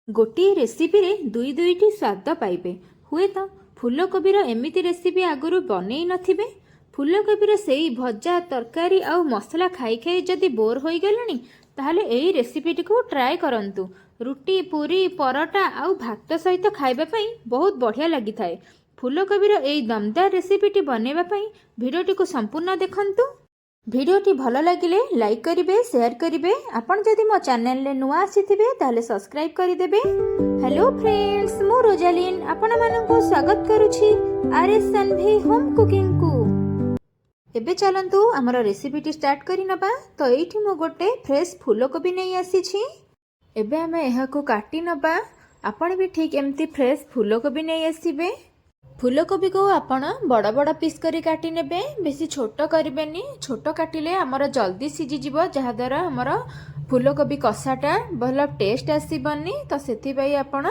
गोटे रेसिपी रे दुई दुईटी स्वाद पाइबे। हुए तो फूलकोबीर एमिति रेसिपी आगुरी बनई नथिबे। फूलकोबीर सेई भजा तरकारी आउ मसला खाई खाई जदि बोर हो गलनी ताहले एई रेसिपीटी को ट्राए करंतु। रुटी पूरी परोटा आउ भात सहित खाइबा पई बहुत बढ़िया लगी थाए। फूलकोबीर एई दमदार रेसिपीटी बनैबा पई भिडियोटी को संपूर्ण देखंतु। भिडियोटी भल लगिले लाइक करिवे, शेयर करिवे। आपण जदि मो चैनल ले नुआ आसीथिबे ताले सब्सक्राइब करिदेबे। हेलो फ्रेंड्स, मु रोजालिन आपण माननकु स्वागत करूछि आरएस एनवी होम कुकिंग को। एबे चलंतु हमर रेसिपीटी स्टार्ट करि नबा। तो एठी मु गोटे फ्रेश फूलकोबी नै आसीछि। एबे हमें एहाकु काटी नबा। आपण भी ठीक एमती फ्रेश फूलकोबी नै आसीबे। फूलकोबी को आपण बड़ बड़ पीस करी काटी नेबे, बेसी छोट करिबेनी। छोट काटिले हमर जल्दी सिझी जिवो, जहा द्वारा हमर फूलकोबी कषाटा भल टेस्ट आसीबनी। तो सेति पई आपण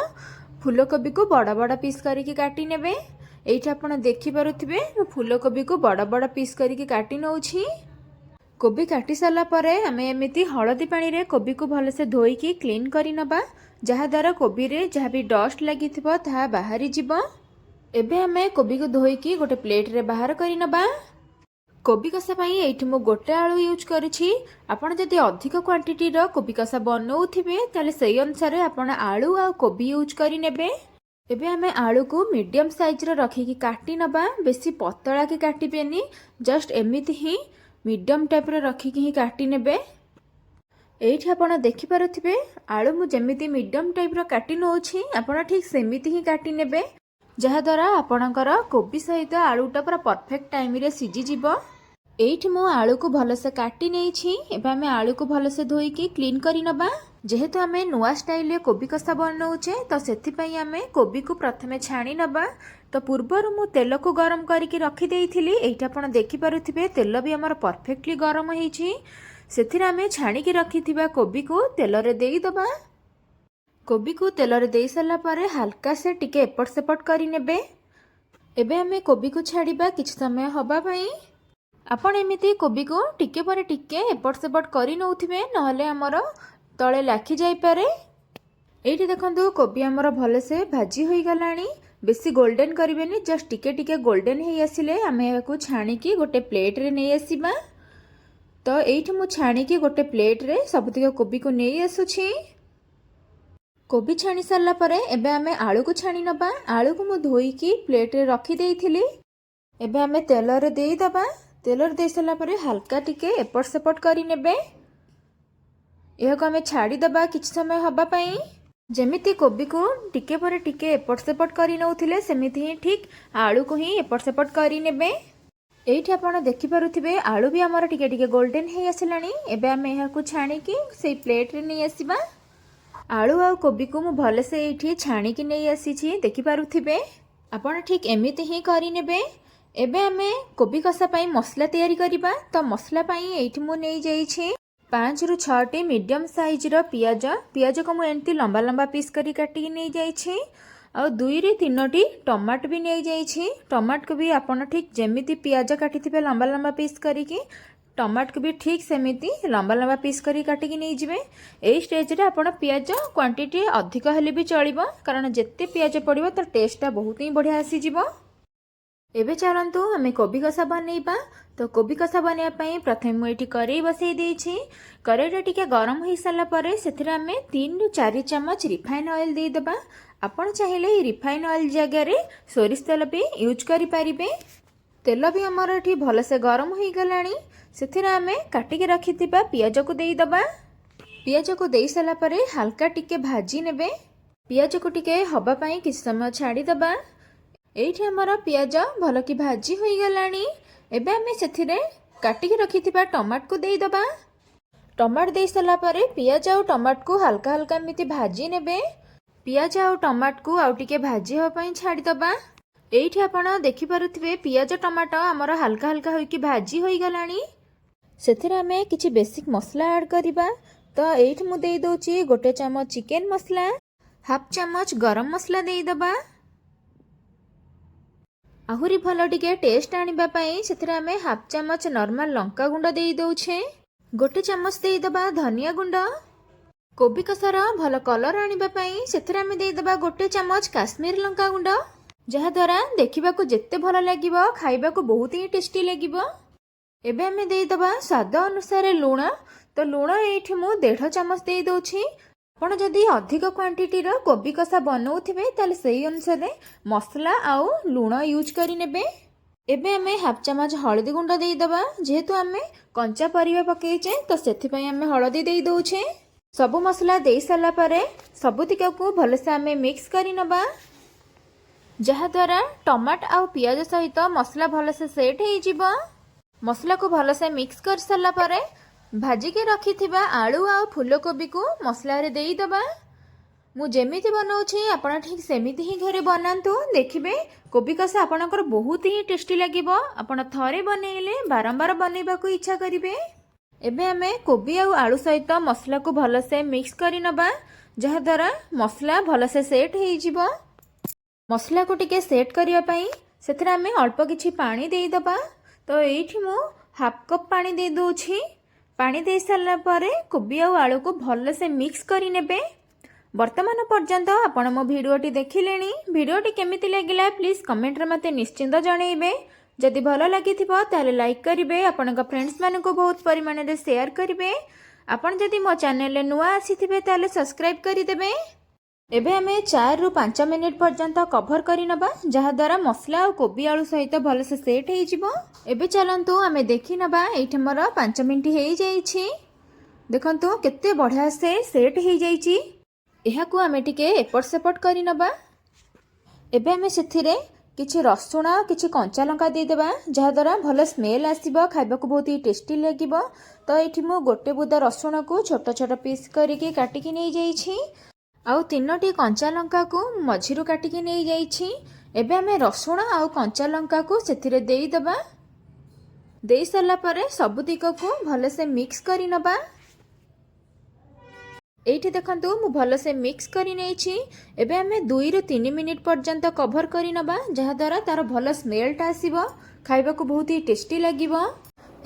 फूलकोबी को बड़ बड़ पीस करी काटी नेबे। एइठा आपण देखि पारुथिबे फूलकोबी को बड़ बड़ पीस करी काटी नउछि। कोबी काटी सारा परे हमें एमिति हळदी पानी रे कोबी को भल से धोईकी क्लीन करी नबा, जहा द्वारा कोबी रे जहा भी डस्ट लागिथिबो ता बाहरी जिवो। एबे हमें कोबी को धोईकी गोटे प्लेट रे बाहर करी नबा। कोबी कषा पई एठी मु गोटे आलू यूज करिछि। आपण जदि अधिक क्वांटिटी रो कोबी कषा बनौथिबे ताले सेई अनुसार आपण आलू आ कोबी यूज करी नेबे। एबे हमें आलू को मीडियम साइज रो रखिकी काटी नबा। बेसी पतला के काटिबेनी, जस्ट एमिति ही मीडियम टाइप रो रखिकी ही काटी नेबे। एठी आपण देखि पारुथिबे आलू मु जेमिति मीडियम टाइप रो काटी नउछि, आपण ठीक सेमिति ही काटी नेबे, जहा द्वारा आपणकर कोबी सहित आलूटा पूरा परफेक्ट टाइम रे सिझी जिवो। एठी मु आलू को भल से काटी नेछि। एबे हमें आलू को भल से धोईकी क्लीन करी नबा। जेहेतु हमें नुआ स्टाइल रे कोबी कषा बनौछे तो सेति पई हमें कोबी को प्रथमे छाणी नबा। तो पूर्वर मु तेल को गरम करके रखी देइथिली। एठी आपण देखि पारुथिबे तेल भी हमर परफेक्टली गरम हेछि। सेथिरा हमें छाणी के रखिथिबा कोबी को तेल रे देई दबा। कोबी को तेल रे देई सारा परे हल्का से टिके एपट सेपट करी नेबे। एबे हमें कोबी को छाड़ीबा किछ समय हबा पई। आपण एमिति कोबी को टिके परे टिके एपट सेपट करी नउथिबे, नहले हमर तळे लाखी जाई पारे। एठी देखंतु कोबी हमर भले से भाजी होई गलानी। बेसी गोल्डन करिवेनी, जस्ट टिके टिके गोल्डन हेई आसिले हमें याकू छाणी की गोटे प्लेट रे नै आसीबा। तो एठी मु छाणी की गोटे प्लेट रे सबतिक कोबी को नै आसुछि। कोबी छाणी सारा परे एबे हमें आलू को छाणी नबा। आलू को मु धोईकी प्लेट रे रखी देइथिली। एबे हमें तेल रे देई दबा। तेल रे देई सारा परे हल्का टिके एपट सेपट करी नेबे। एहा को हमें छाड़ी दबा किछ समय हबा पई। जेमिति कोबी को टिके परे टिके एपट सेपट करी नउथिले सेमिति ही ठीक आलू को ही एपट सेपट करी नेबे। एठी आपण देखि पारुथिबे आलू भी हमर टिके टिके गोल्डन हेई आसिलानी। एबे हमें एहा को छाणी की सेई प्लेट रे नै आसीबा। आलू आ कोबी को मु भले से एठी छाणी की नै आसीछि, देखि पारुथिबे। आपण ठीक एमिति ही करी नेबे। एबे हमें कोबी कषा पई मसला तैयारी करिबा। तो मसला पई एठी मु नै जाईछि 5 रु 6 टी मीडियम साइज रो पियाज। पियाज को मु एंती लंबा लंबा पीस करी काटी नै जाईछि। आ 2 रे 3 टी टमाटो भी नै जाईछि। टमाटो को भी आपण ठीक जेमिति पियाज काटिथिबे लंबा लंबा पीस करी की टमाटो को भी ठीक सेमिति लंबा लंबा पीस करी काटिकी नहीं जिवे। एई स्टेज रे आपण पियाज क्वांटिटी अधिक हेले भी चलिबो, कारण जेते पियाज पड़िबो तर टेस्टटा बहुत ही बढ़िया आसी जिवो। एबे चलंतु हमें कोबी कषा बनैबा। तो कोबी कषा बनैया पई प्रथमे मु एठी करेई बसई देइछि। करेईटा टिके गरम होई साला परे सेथिरा हमें 3 रु 4 चम्मच रिफाइन ऑयल देई दबा। आपण चाहिले रिफाइन ऑयल जगह रे सोरिष तेल भी यूज करि परिबे। तेल भी हमर एठी भल से गरम होई गलानी। सेथिरा हमें काटी के रखिथिबा पियाज को देई दबा। पियाज को देई साला परे हल्का टिके भाजी नेबे। पियाज को टिके हबा पई किछ समय छाड़ी दबा। एठी हमर पियाज भल की भाजी होई गलानी। एबे हमें सेथिरे काटी के रखिथिबा टमाटो को देई दबा। टमाटो देई साला परे पियाज आ टमाटो को हल्का हल्का मिति भाजी नेबे। पियाज आ टमाटो को आउ टिके भाजी हो पई छाड़ी दबा। एठी आपण देखि पारुथिबे पियाज टमाटो हमर हल्का हल्का होई की भाजी होई गलानी। सेथिरा हमें किछि बेसिक मसला ऐड करिबा। तो एठी मु देई दोछि गोटे चम्मच चिकन मसला, हाफ चम्मच गरम मसला देई दबा। आहुरी भल टिके टेस्ट आनिबा पई सेथिरा हमें हाफ चम्मच नॉर्मल लंका गुंड देई दोछे। गोटे चम्मच देई दबा धनिया गुंड। କୋବି କଷାର ଭଲ କଲର୍ ଆଣିବା ପାଇଁ ସେଥିରେ ଆମେ ଦେଇଦେବା 1 ଚାମଚ କାଶ୍ମୀର ଲଙ୍କା ଗୁଣ୍ଡ, ଯାହାଦ୍ୱାରା ଦେଖିବାକୁ ଯେତେ ଭଲ ଲାଗିବ ଖାଇବାକୁ ବହୁତ ହିଁ ଟେଷ୍ଟି ଲାଗିବ। ଏବେ ଆମେ ଦେଇଦେବା ସ୍ୱାଦ ଅନୁସାରେ ଲୁଣ। ତ ଲୁଣ ଏଇଠି ମୁଁ 1.5 ଚାମଚ ଦେଇଦେଉଛି। ଆପଣ ଯଦି ଅଧିକ କ୍ୱାଣ୍ଟିଟିର କୋବି କଷା ବନାଉଥିବେ ତାହେଲେ ସେଇ ଅନୁସାରେ ମସଲା ଆଉ ଲୁଣ ୟୁଜ୍ କରି ନେବେ। ଏବେ ଆମେ 1/2 ଚାମଚ ହଳଦୀ ଗୁଣ୍ଡ ଦେଇଦେବା। ଯେହେତୁ ଆମେ କଞ୍ଚା ପରିବା ପକାଇଛେ ତ ସେଥିପାଇଁ ଆମେ ହଳଦୀ ଦେଇଦେଉଛେ। ସବୁ ମସଲା ଦେଇ ସାରିଲା ପରେ ସବୁତିକକୁ ଭଲସେ ଆମେ ମିକ୍ସ କରି ନେବା, ଯାହାଦ୍ୱାରା ଟମାଟୋ ଆଉ ପିଆଜ ସହିତ ମସଲା ଭଲସେ ସେଟ୍ ହେଇଯିବ। ମସଲାକୁ ଭଲସେ ମିକ୍ସ କରି ସାରିଲା ପରେ ଭାଜିକି ରଖିଥିବା ଆଳୁ ଆଉ ଫୁଲକୋବିକୁ ମସଲାରେ ଦେଇଦେବା। ମୁଁ ଯେମିତି ବନାଉଛି ଆପଣ ଠିକ୍ ସେମିତି ହିଁ ଘରେ ବନାନ୍ତୁ। ଦେଖିବେ କୋବି କଷା ଆପଣଙ୍କର ବହୁତ ହିଁ ଟେଷ୍ଟି ଲାଗିବ। ଆପଣ ଥରେ ବନେଇଲେ ବାରମ୍ବାର ବନେଇବାକୁ ଇଚ୍ଛା କରିବେ। ଏବେ ଆମେ କୋବି ଆଉ ଆଳୁ ସହିତ ମସଲାକୁ ଭଲସେ ମିକ୍ସ କରି ନେବା, ଯାହାଦ୍ୱାରା ମସଲା ଭଲସେ ସେଟ୍ ହେଇଯିବ। ମସଲାକୁ ଟିକେ ସେଟ୍ କରିବା ପାଇଁ ସେଥିରେ ଆମେ ଅଳ୍ପ କିଛି ପାଣି ଦେଇଦେବା। ତ ଏଇଠି ମୁଁ 1/2 କପ୍ ପାଣି ଦେଇଦେଉଛି। ପାଣି ଦେଇ ସାରିଲା ପରେ କୋବି ଆଉ ଆଳୁକୁ ଭଲସେ ମିକ୍ସ କରି ନେବେ। ବର୍ତ୍ତମାନ ପର୍ଯ୍ୟନ୍ତ ଆପଣ ମୋ ଭିଡ଼ିଓଟି ଦେଖିଲେଣି। ଭିଡ଼ିଓଟି କେମିତି ଲାଗିଲା ପ୍ଲିଜ୍ କମେଣ୍ଟରେ ମୋତେ ନିଶ୍ଚିନ୍ତ ଜଣାଇବେ। ଯଦି ଭଲ ଲାଗିଥିବ ତାହେଲେ ଲାଇକ୍ କରିବେ, ଆପଣଙ୍କ ଫ୍ରେଣ୍ଡସ୍ମାନଙ୍କୁ ବହୁତ ପରିମାଣରେ ସେୟାର କରିବେ। ଆପଣ ଯଦି ମୋ ଚ୍ୟାନେଲରେ ନୂଆ ଆସିଥିବେ ତାହେଲେ ସବସ୍କ୍ରାଇବ୍ କରିଦେବେ। ଏବେ ଆମେ 4 ରୁ 5 ମିନିଟ୍ ପର୍ଯ୍ୟନ୍ତ କଭର କରି ନେବା, ଯାହାଦ୍ୱାରା ମସଲା ଆଉ କୋବି ଆଳୁ ସହିତ ଭଲସେ ସେଟ୍ ହେଇଯିବ। ଏବେ ଚାଲନ୍ତୁ ଆମେ ଦେଖି ନେବା। ଏଇଠି ମୋର 5 ମିନିଟ୍ ହେଇଯାଇଛି। ଦେଖନ୍ତୁ କେତେ ବଢ଼ିଆ ସେ ସେଟ୍ ହେଇଯାଇଛି। ଏହାକୁ ଆମେ ଟିକେ ଏପଟ ସେପଟ କରି ନେବା। ଏବେ ଆମେ ସେଥିରେ କିଛି ରସୁଣ କିଛି କଞ୍ଚା ଲଙ୍କା ଦେଇଦେବା, ଯାହାଦ୍ୱାରା ଭଲ ସ୍ମେଲ୍ ଆସିବ, ଖାଇବାକୁ ବହୁତ ହି ଟେଷ୍ଟି ଲାଗିବ। ତ ଏଇଠି ମୁଁ 1 ବୁଦା ରସୁଣକୁ ଛୋଟ ଛୋଟ ପିସ୍ କରିକି କାଟିକି ନେଇଯାଇଛି, ଆଉ 3ଟି କଞ୍ଚା ଲଙ୍କାକୁ ମଝିରୁ କାଟିକି ନେଇଯାଇଛି। ଏବେ ଆମେ ରସୁଣ ଆଉ କଞ୍ଚା ଲଙ୍କାକୁ ସେଥିରେ ଦେଇଦେବା। ଦେଇ ସାରିଲା ପରେ ସବୁ ଦିଗକୁ ଭଲସେ ମିକ୍ସ କରି ନେବା। ଏଇଠି ଦେଖନ୍ତୁ ମୁଁ ଭଲସେ ମିକ୍ସ କରି ନେଇଛି। ଏବେ ଆମେ 2 ରୁ 3 ମିନିଟ୍ ପର୍ଯ୍ୟନ୍ତ କଭର କରି ନେବା, ଯାହାଦ୍ୱାରା ତାର ଭଲ ସ୍ମେଲ୍ଟା ଆସିବ, ଖାଇବାକୁ ବହୁତ ହି ଟେଷ୍ଟି ଲାଗିବ।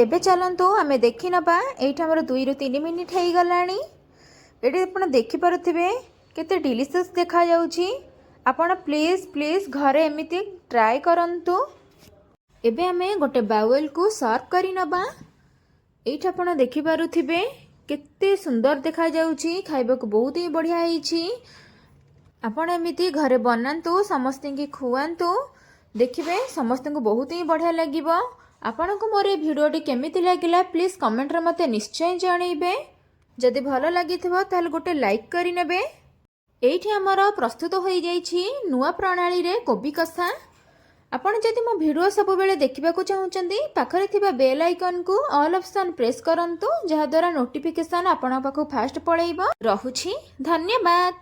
ଏବେ ଚାଲନ୍ତୁ ଆମେ ଦେଖି ନେବା। ଏଇଠି ଆମର 2 ରୁ 3 ମିନିଟ୍ ହେଇଗଲାଣି। ଏଠି ଆପଣ ଦେଖିପାରୁଥିବେ କେତେ ଡିଲିସିୟସ୍ ଦେଖାଯାଉଛି। ଆପଣ ପ୍ଲିଜ୍ ଘରେ ଏମିତି ଟ୍ରାଏ କରନ୍ତୁ। ଏବେ ଆମେ ଗୋଟେ ବାଉଲକୁ ସର୍ଭ କରି ନେବା। ଏଇଠି ଆପଣ ଦେଖିପାରୁଥିବେ କେତେ ସୁନ୍ଦର ଦେଖାଯାଉଛି, ଖାଇବାକୁ ବହୁତ ହିଁ ବଢ଼ିଆ ହେଇଛି। ଆପଣ ଏମିତି ଘରେ ବନାନ୍ତୁ, ସମସ୍ତଙ୍କୁ ଖୁଆନ୍ତୁ, ଦେଖିବେ ସମସ୍ତଙ୍କୁ ବହୁତ ହିଁ ବଢ଼ିଆ ଲାଗିବ। ଆପଣଙ୍କୁ ମୋର ଏ ଭିଡ଼ିଓଟି କେମିତି ଲାଗିଲା ପ୍ଲିଜ୍ କମେଣ୍ଟରେ ମୋତେ ନିଶ୍ଚୟ ଜଣାଇବେ। ଯଦି ଭଲ ଲାଗିଥିବ ତାହେଲେ ଗୋଟେ ଲାଇକ୍ କରିନେବେ। ଏଇଠି ଆମର ପ୍ରସ୍ତୁତ ହୋଇଯାଇଛି ନୂଆ ପ୍ରଣାଳୀରେ କୋବି କଷା। ଆପଣ ଯଦି ମୋ ଭିଡ଼ିଓ ସବୁବେଳେ ଦେଖିବାକୁ ଚାହୁଁଛନ୍ତି ପାଖରେ ଥିବା ବେଲ୍ ଆଇକନ୍କୁ ଅଲ୍ ଅପସନ୍ ପ୍ରେସ୍ କରନ୍ତୁ, ଯାହାଦ୍ୱାରା ନୋଟିଫିକେସନ୍ ଆପଣଙ୍କ ପାଖକୁ ଫାଷ୍ଟ ପଳେଇବ। ରହୁଛି, ଧନ୍ୟବାଦ।